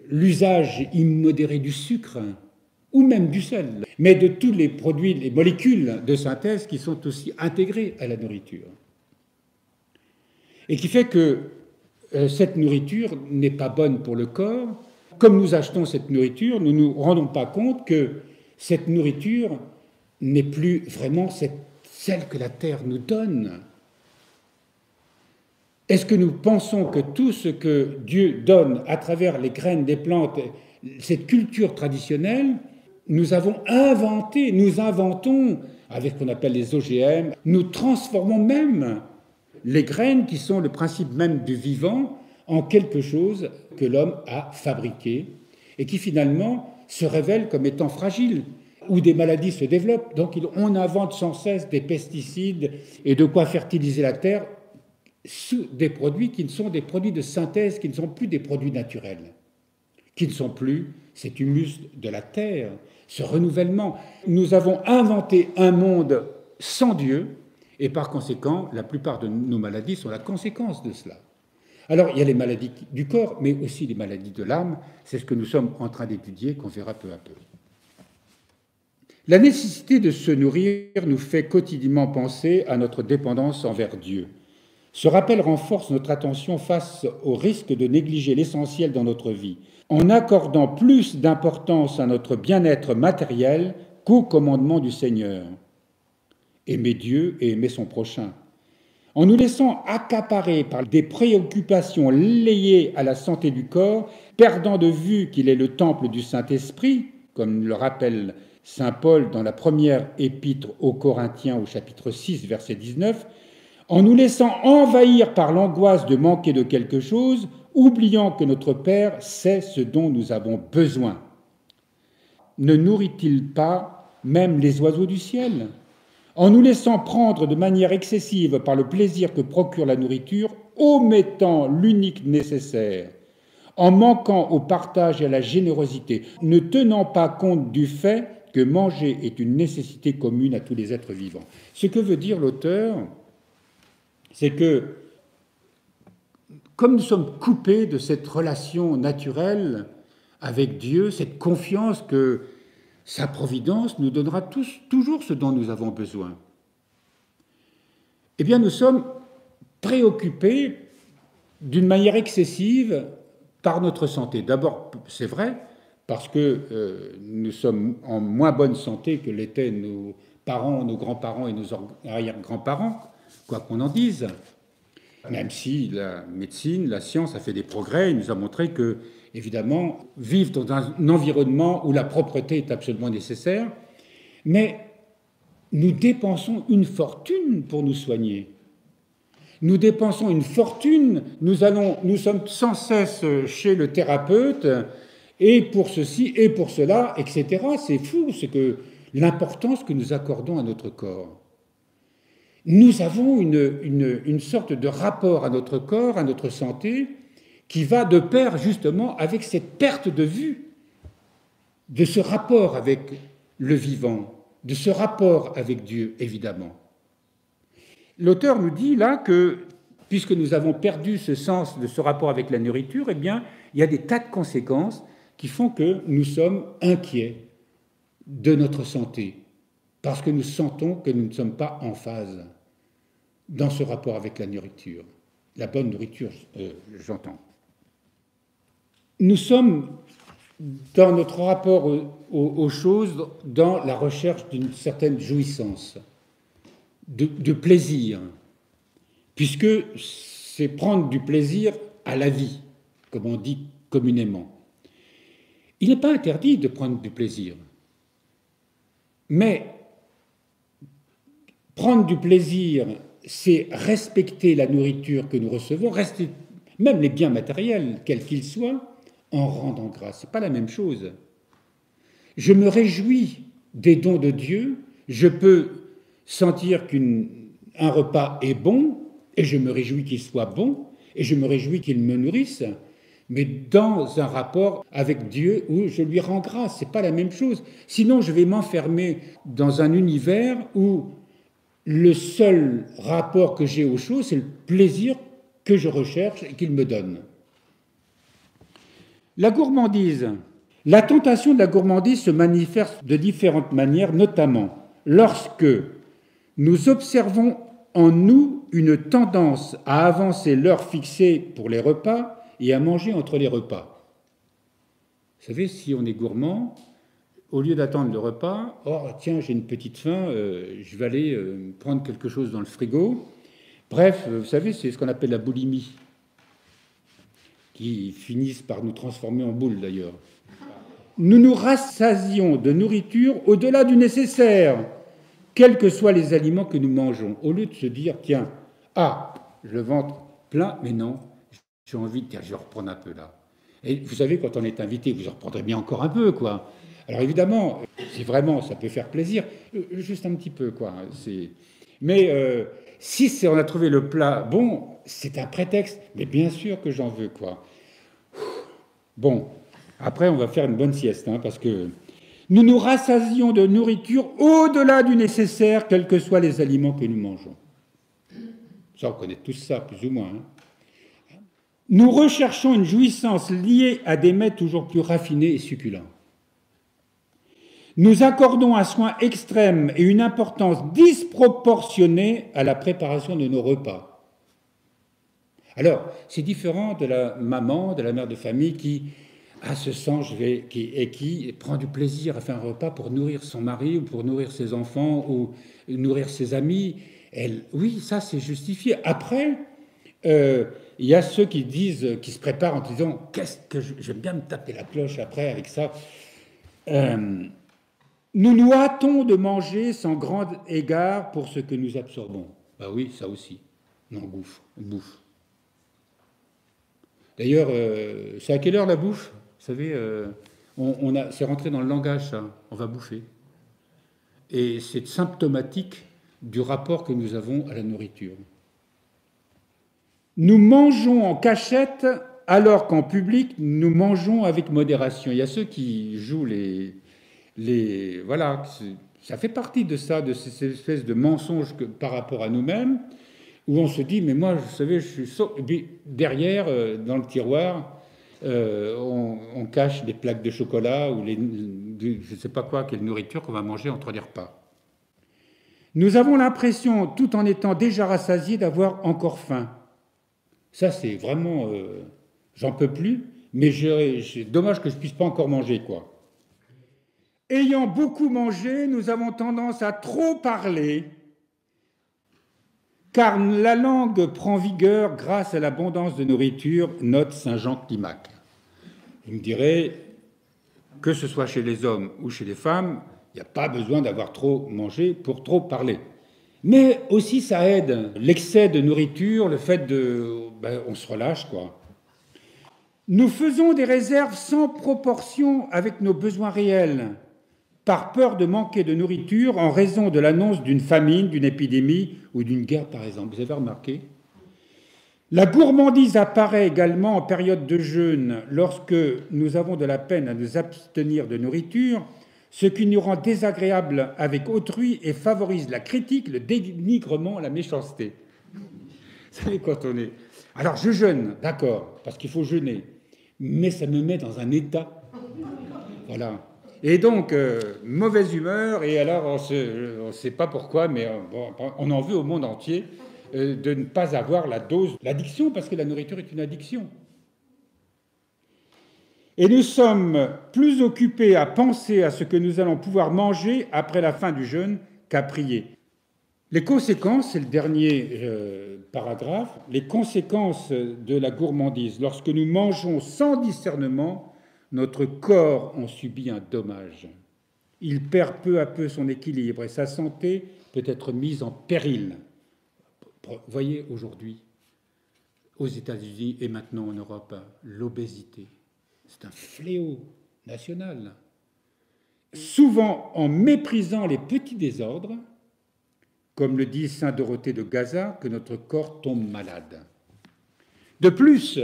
L'usage immodéré du sucre, ou même du sel, mais de tous les produits, les molécules de synthèse qui sont aussi intégrées à la nourriture. Et qui fait que cette nourriture n'est pas bonne pour le corps. Comme nous achetons cette nourriture, nous ne nous rendons pas compte que cette nourriture n'est plus vraiment celle que la terre nous donne. Est-ce que nous pensons que tout ce que Dieu donne à travers les graines des plantes, cette culture traditionnelle, nous inventons avec ce qu'on appelle les OGM, nous transformons même les graines qui sont le principe même du vivant en quelque chose que l'homme a fabriqué et qui finalement se révèle comme étant fragile, où des maladies se développent. Donc on invente sans cesse des pesticides et de quoi fertiliser la terre sous des produits qui ne sont des produits de synthèse, qui ne sont plus des produits naturels, qui ne sont plus cet humus de la terre, ce renouvellement. Nous avons inventé un monde sans Dieu, et par conséquent, la plupart de nos maladies sont la conséquence de cela. Alors, il y a les maladies du corps, mais aussi les maladies de l'âme. C'est ce que nous sommes en train d'étudier, qu'on verra peu à peu. La nécessité de se nourrir nous fait quotidiennement penser à notre dépendance envers Dieu. Ce rappel renforce notre attention face au risque de négliger l'essentiel dans notre vie, en accordant plus d'importance à notre bien-être matériel qu'au commandement du Seigneur. Aimer Dieu et aimer son prochain. En nous laissant accaparer par des préoccupations liées à la santé du corps, perdant de vue qu'il est le temple du Saint-Esprit, comme le rappelle saint Paul dans la première épître aux Corinthiens au chapitre 6, verset 19, en nous laissant envahir par l'angoisse de manquer de quelque chose, oubliant que notre Père sait ce dont nous avons besoin. Ne nourrit-il pas même les oiseaux du ciel ? En nous laissant prendre de manière excessive par le plaisir que procure la nourriture, omettant l'unique nécessaire, en manquant au partage et à la générosité, ne tenant pas compte du fait que manger est une nécessité commune à tous les êtres vivants. Ce que veut dire l'auteur, c'est que, comme nous sommes coupés de cette relation naturelle avec Dieu, cette confiance que sa providence nous donnera toujours ce dont nous avons besoin, eh bien nous sommes préoccupés d'une manière excessive par notre santé. D'abord, c'est vrai, parce que nous sommes en moins bonne santé que l'étaient nos parents, nos grands-parents et nos arrière-grands-parents, quoi qu'on en dise. Même si la médecine, la science a fait des progrès, il nous a montré que, évidemment, vivre dans un environnement où la propreté est absolument nécessaire, mais nous dépensons une fortune pour nous soigner. Nous dépensons une fortune, nous sommes sans cesse chez le thérapeute, et pour ceci, et pour cela, etc. C'est fou, c'est que l'importance que nous accordons à notre corps. Nous avons une sorte de rapport à notre corps, à notre santé, qui va de pair justement avec cette perte de vue de ce rapport avec le vivant, de ce rapport avec Dieu, évidemment. L'auteur nous dit là que, puisque nous avons perdu ce sens de ce rapport avec la nourriture, eh bien, il y a des tas de conséquences qui font que nous sommes inquiets de notre santé, parce que nous sentons que nous ne sommes pas en phase dans ce rapport avec la nourriture. La bonne nourriture, j'entends. Nous sommes dans notre rapport aux choses, dans la recherche d'une certaine jouissance, de plaisir, puisque c'est prendre du plaisir à la vie, comme on dit communément. Il n'est pas interdit de prendre du plaisir, mais prendre du plaisir, c'est respecter la nourriture que nous recevons, rester, même les biens matériels, quels qu'ils soient, en rendant grâce. Ce n'est pas la même chose. Je me réjouis des dons de Dieu, je peux sentir qu'un repas est bon, et je me réjouis qu'il soit bon, et je me réjouis qu'il me nourrisse, mais dans un rapport avec Dieu où je lui rends grâce. Ce n'est pas la même chose. Sinon, je vais m'enfermer dans un univers où le seul rapport que j'ai aux choses, c'est le plaisir que je recherche et qu'il me donne. La gourmandise. La tentation de la gourmandise se manifeste de différentes manières, notamment lorsque nous observons en nous une tendance à avancer l'heure fixée pour les repas et à manger entre les repas. Vous savez, si on est gourmand, au lieu d'attendre le repas, oh tiens, j'ai une petite faim, je vais aller prendre quelque chose dans le frigo. Bref, vous savez, c'est ce qu'on appelle la boulimie, qui finissent par nous transformer en boules d'ailleurs. Nous nous rassasions de nourriture au-delà du nécessaire, quels que soient les aliments que nous mangeons, au lieu de se dire, tiens, le ventre plein, mais non, j'ai envie de dire, je vais reprendre un peu là. Et vous savez, quand on est invité, vous en reprendrez bien encore un peu, quoi. Alors évidemment, si vraiment ça peut faire plaisir, juste un petit peu, quoi. Mais si on a trouvé le plat bon, c'est un prétexte, mais bien sûr que j'en veux, quoi. Bon, après on va faire une bonne sieste, parce que nous nous rassasions de nourriture au-delà du nécessaire, quels que soient les aliments que nous mangeons. Ça, on connaît tous ça, plus ou moins. Nous recherchons une jouissance liée à des mets toujours plus raffinés et succulents. Nous accordons un soin extrême et une importance disproportionnée à la préparation de nos repas. Alors, c'est différent de la maman, de la mère de famille qui a ce sens et qui prend du plaisir à faire un repas pour nourrir son mari ou pour nourrir ses enfants ou nourrir ses amis. Oui, ça c'est justifié. Après, il y a ceux qui se préparent en disant « qu'est-ce que je vais bien me taper la cloche après avec ça ». Nous nous hâtons de manger sans grand égard pour ce que nous absorbons. Ben oui, ça aussi, on bouffe. D'ailleurs, c'est à quelle heure la bouffe ? Vous savez, c'est rentré dans le langage, ça, on va bouffer. Et c'est symptomatique du rapport que nous avons à la nourriture. Nous mangeons en cachette alors qu'en public, nous mangeons avec modération. Il y a ceux qui jouent voilà, ça fait partie de ça, de ces espèces de mensonges par rapport à nous-mêmes, où on se dit, mais moi, vous savez, je suis et puis derrière, dans le tiroir, on cache des plaques de chocolat ou je ne sais pas quoi, quelle nourriture qu'on va manger entre les repas. Nous avons l'impression, tout en étant déjà rassasiés, d'avoir encore faim. Ça, c'est vraiment... j'en peux plus, mais c'est dommage que je ne puisse pas encore manger, quoi. Ayant beaucoup mangé, nous avons tendance à trop parler, car la langue prend vigueur grâce à l'abondance de nourriture, note saint Jean Climac. Vous me direz, que ce soit chez les hommes ou chez les femmes, il n'y a pas besoin d'avoir trop mangé pour trop parler. Mais aussi ça aide, l'excès de nourriture, le fait on se relâche, quoi. Nous faisons des réserves sans proportion avec nos besoins réels, par peur de manquer de nourriture en raison de l'annonce d'une famine, d'une épidémie ou d'une guerre, par exemple. Vous avez remarqué ? La gourmandise apparaît également en période de jeûne, lorsque nous avons de la peine à nous abstenir de nourriture, ce qui nous rend désagréables avec autrui et favorise la critique, le dénigrement, la méchanceté. Vous savez, quand on est... Alors, je jeûne, d'accord, parce qu'il faut jeûner, mais ça me met dans un état. Voilà. Et donc, mauvaise humeur, et alors on ne sait pas pourquoi, mais on en veut au monde entier de ne pas avoir la dose, l'addiction, parce que la nourriture est une addiction. Et nous sommes plus occupés à penser à ce que nous allons pouvoir manger après la fin du jeûne qu'à prier. Les conséquences, c'est le dernier paragraphe, les conséquences de la gourmandise. Lorsque nous mangeons sans discernement, notre corps en subit un dommage. Il perd peu à peu son équilibre et sa santé peut être mise en péril. Vous voyez aujourd'hui, aux États-Unis et maintenant en Europe, l'obésité. C'est un fléau national. Souvent en méprisant les petits désordres, comme le dit saint Dorothée de Gaza, que notre corps tombe malade. De plus,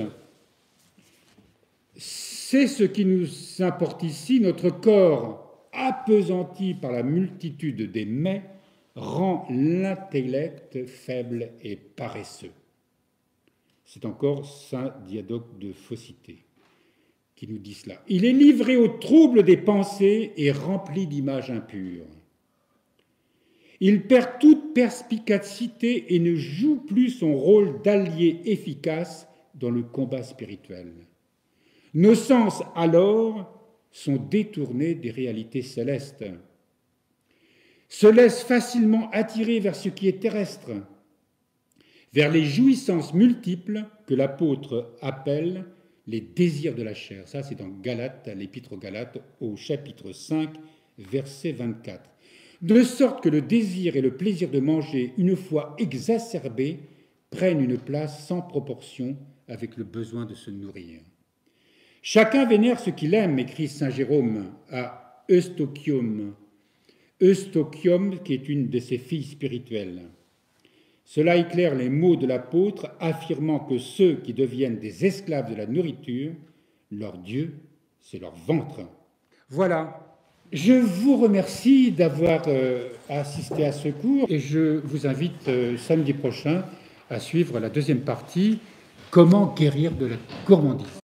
c'est ce qui nous importe ici, notre corps, appesanti par la multitude des mets, rend l'intellect faible et paresseux. C'est encore saint Diadoque de Phocité qui nous dit cela. Il est livré au trouble des pensées et rempli d'images impures. Il perd toute perspicacité et ne joue plus son rôle d'allié efficace dans le combat spirituel. Nos sens, alors, sont détournés des réalités célestes, se laissent facilement attirer vers ce qui est terrestre, vers les jouissances multiples que l'apôtre appelle les désirs de la chair. Ça, c'est dans Galates, l'épître aux Galates, au chapitre 5, verset 24. De sorte que le désir et le plaisir de manger, une fois exacerbés, prennent une place sans proportion avec le besoin de se nourrir. Chacun vénère ce qu'il aime, écrit saint Jérôme à Eustochium, qui est une de ses filles spirituelles. Cela éclaire les mots de l'apôtre, affirmant que ceux qui deviennent des esclaves de la nourriture, leur Dieu, c'est leur ventre. Voilà. Je vous remercie d'avoir assisté à ce cours et je vous invite samedi prochain à suivre la deuxième partie, comment guérir de la gourmandise.